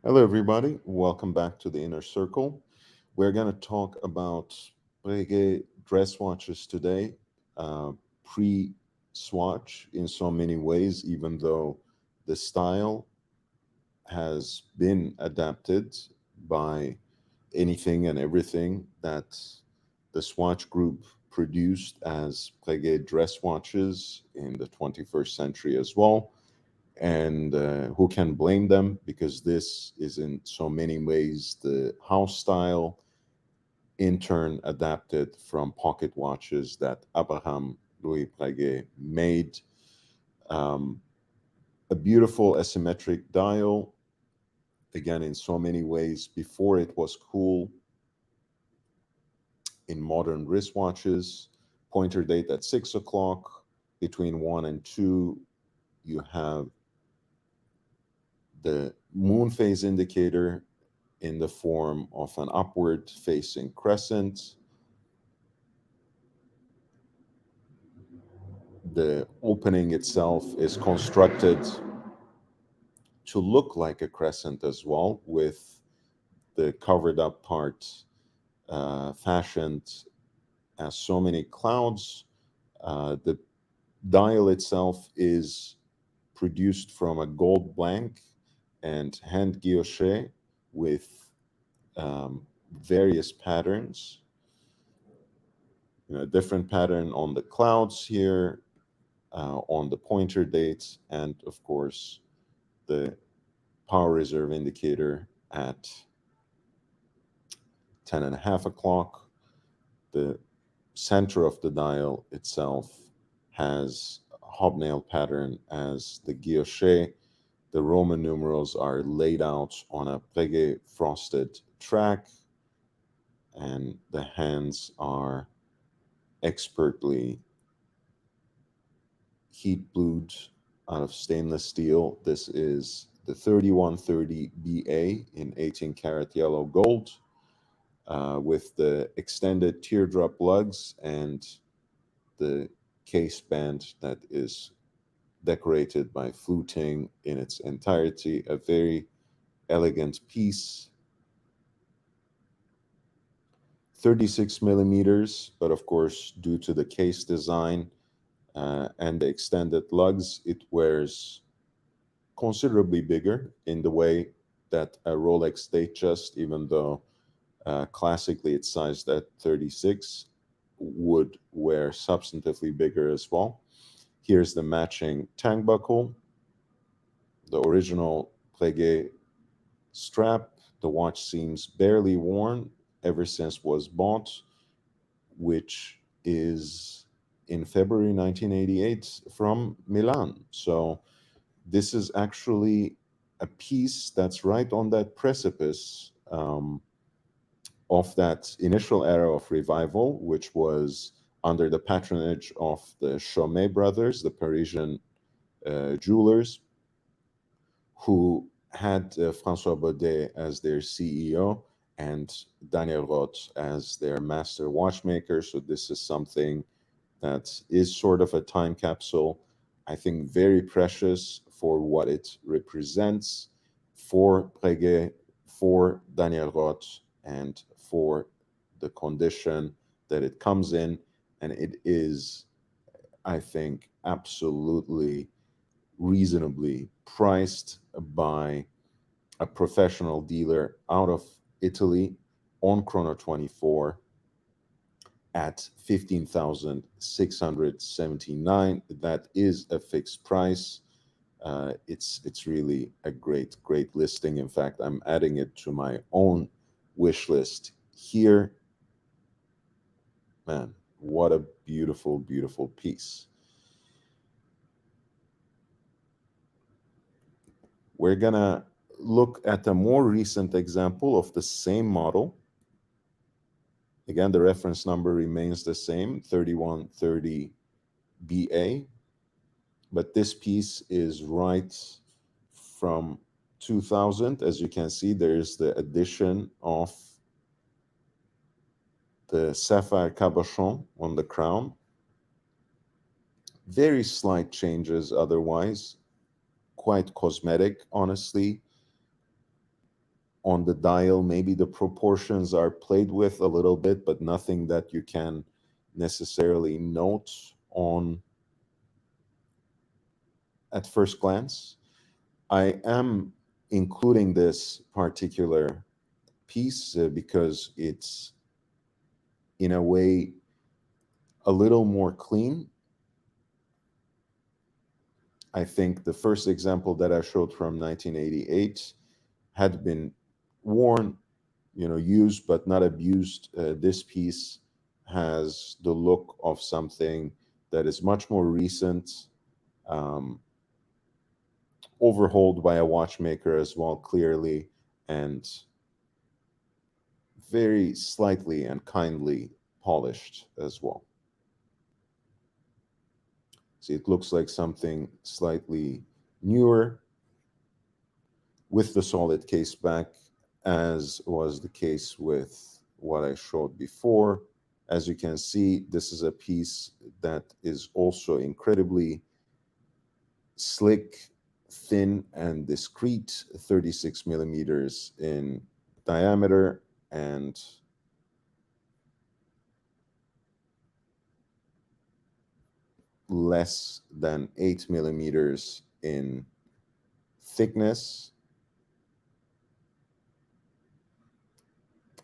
Hello, everybody. Welcome back to the Inner Circle. We're going to talk about Breguet dress watches today, pre swatch in so many ways, even though the style has been adapted by anything and everything that the Swatch Group produced as Breguet dress watches in the 21st century as well. And who can blame them? Because this is in so many ways the house style, in turn adapted from pocket watches that Abraham Louis Breguet made. Um, a beautiful asymmetric dial, again, in so many ways. Before it was cool in modern wristwatches, pointer date at 6 o'clock, between 1 and 2, you have the moon phase indicator in the form of an upward facing crescent. The opening itself is constructed to look like a crescent as well, with the covered up part fashioned as so many clouds. The dial itself is produced from a gold blank and hand guilloche with various patterns. Different pattern on the clouds here, on the pointer dates, and of course the power reserve indicator at 10.5 o'clock. The center of the dial itself has a hobnail pattern as the guilloche. The Roman numerals are laid out on a Breguet frosted track, and the hands are expertly heat blued out of stainless steel. This is the 3130 BA in 18 karat yellow gold, with the extended teardrop lugs and the case band that is decorated by fluting in its entirety. A very elegant piece. 36 millimeters, but of course, due to the case design and the extended lugs, it wears considerably bigger in the way that a Rolex Datejust, even though classically it's sized at 36, would wear substantively bigger as well. Here's the matching tang buckle, the original Breguet strap. The watch seems barely worn ever since was bought, which is in February 1988 from Milan. So this is actually a piece that's right on that precipice of that initial era of revival, which was under the patronage of the Chaumet brothers, the Parisian jewelers, who had Francois Baudet as their CEO and Daniel Roth as their master watchmaker. So this is something that is sort of a time capsule. I think very precious for what it represents for Breguet, for Daniel Roth, and for the condition that it comes in. And it is, I think, absolutely reasonably priced by a professional dealer out of Italy on Chrono 24 at 15,679. That is a fixed price. It's really a great listing. In fact, I'm adding it to my own wish list here. Man, what a beautiful piece. We're gonna look at a more recent example of the same model. Again, the reference number remains the same, 3130 BA, but this piece is right from 2000. As you can see, there's the addition of the sapphire cabochon on the crown. Very slight changes otherwise, quite cosmetic, honestly. on the dial. Maybe the proportions are played with a little bit, but nothing that you can necessarily note on at first glance. I am including this particular piece because it's in a way a little more clean. I think the first example that I showed from 1988 had been worn, used but not abused. This piece has the look of something that is much more recent, um, overhauled by a watchmaker as well, clearly, and very slightly and kindly polished as well. See, it looks like something slightly newer with the solid case back, as was the case with what I showed before. As you can see, this is a piece that is also incredibly slick, thin, and discreet, 36 millimeters in diameter and less than 8 millimeters in thickness.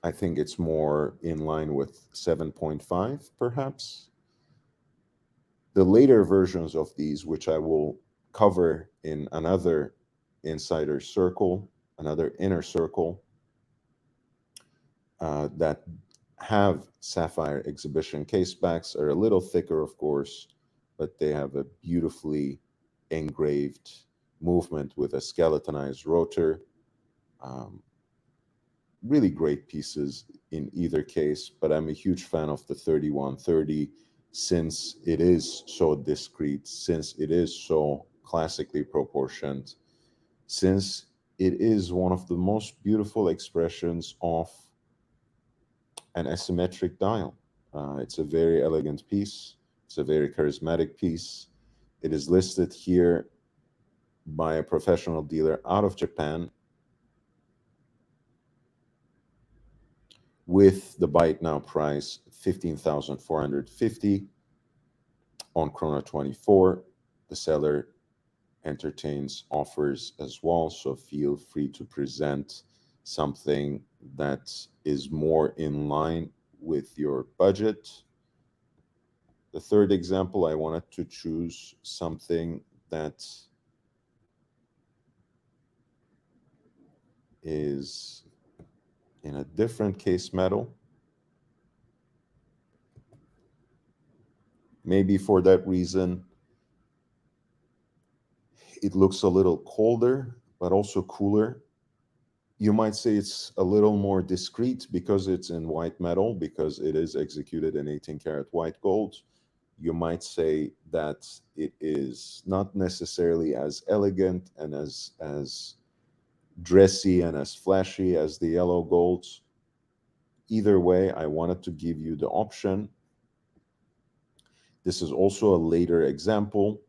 I think it's more in line with 7.5, perhaps. The later versions of these, which I will cover in another insider circle, another inner circle, that have sapphire exhibition case backs, are a little thicker, of course, but they have a beautifully engraved movement with a skeletonized rotor. Um, really great pieces in either case, but I'm a huge fan of the 3130 since it is so discreet, since it is so classically proportioned, since it is one of the most beautiful expressions of an asymmetric dial. It's a very elegant piece. It's a very charismatic piece. It is listed here by a professional dealer out of Japan with the buy it now price 15,450 on Chrono 24. The seller entertains offers as well, so feel free to present something that is more in line with your budget. The third example, I wanted to choose something that is in a different case metal. Maybe for that reason, it looks a little colder, but also cooler. You might say it's a little more discreet because it's in white metal, because it is executed in 18 karat white gold. You might say that it is not necessarily as elegant and as dressy and as flashy as the yellow golds. Either way, I wanted to give you the option. This is also a later example.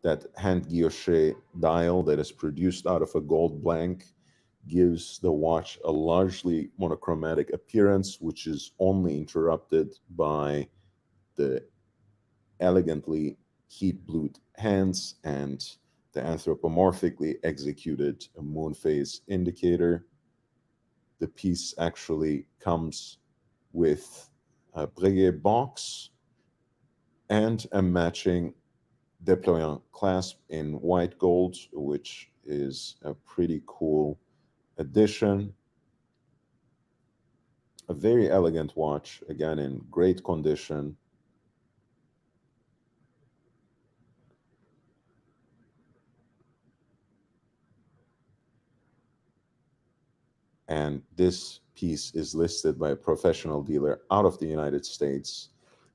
That hand guilloche dial that is produced out of a gold blank gives the watch a largely monochromatic appearance, which is only interrupted by the elegantly heat blued hands and the anthropomorphically executed moon phase indicator. The piece actually comes with a Breguet box and a matching déployant clasp in white gold, which is a pretty cool addition. A very elegant watch, again in great condition. And this piece is listed by a professional dealer out of the United States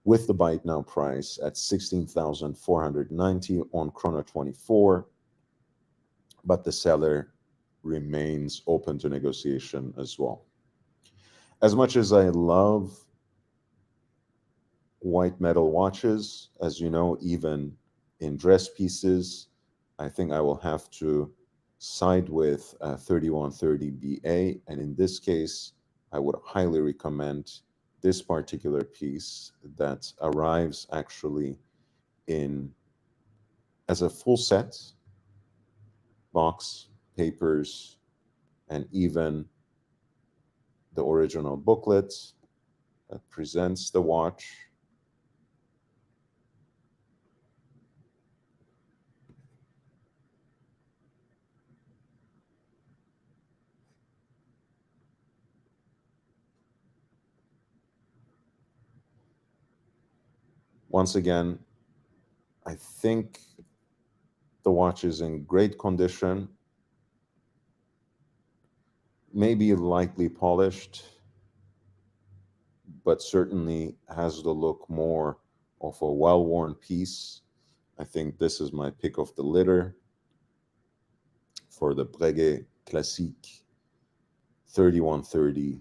with the buy it now price at 16,490 on Chrono 24, but the seller remains open to negotiation as well. As much as I love white metal watches, as you know, even in dress pieces, I think I will have to side with 3130BA. And in this case, I would highly recommend this particular piece that arrives actually in as a full set, box, papers, and even the original booklet that presents the watch. Once again, I think the watch is in great condition, maybe lightly polished, but certainly has the look more of a well-worn piece. I think this is my pick of the litter for the Breguet Classique 3130,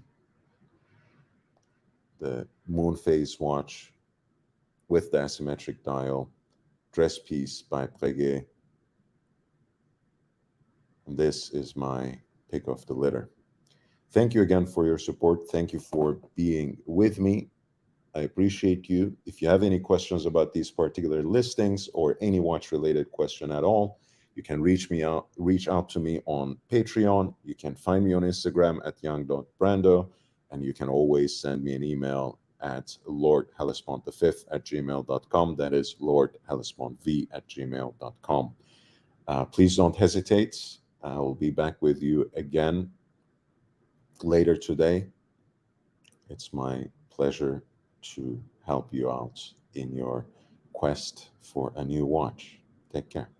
the moon phase watch with the asymmetric dial, dress piece by Breguet. And this is my pick of the litter. Thank you again for your support. Thank you for being with me. I appreciate you. If you have any questions about these particular listings or any watch related question at all, you can reach out to me on Patreon. You can find me on Instagram at young.brando, and you can always send me an email at lordhellespont5@gmail.com. That is lordhellespont@gmail.com. Please don't hesitate. I will be back with you again later today. It's my pleasure to help you out in your quest for a new watch. Take care.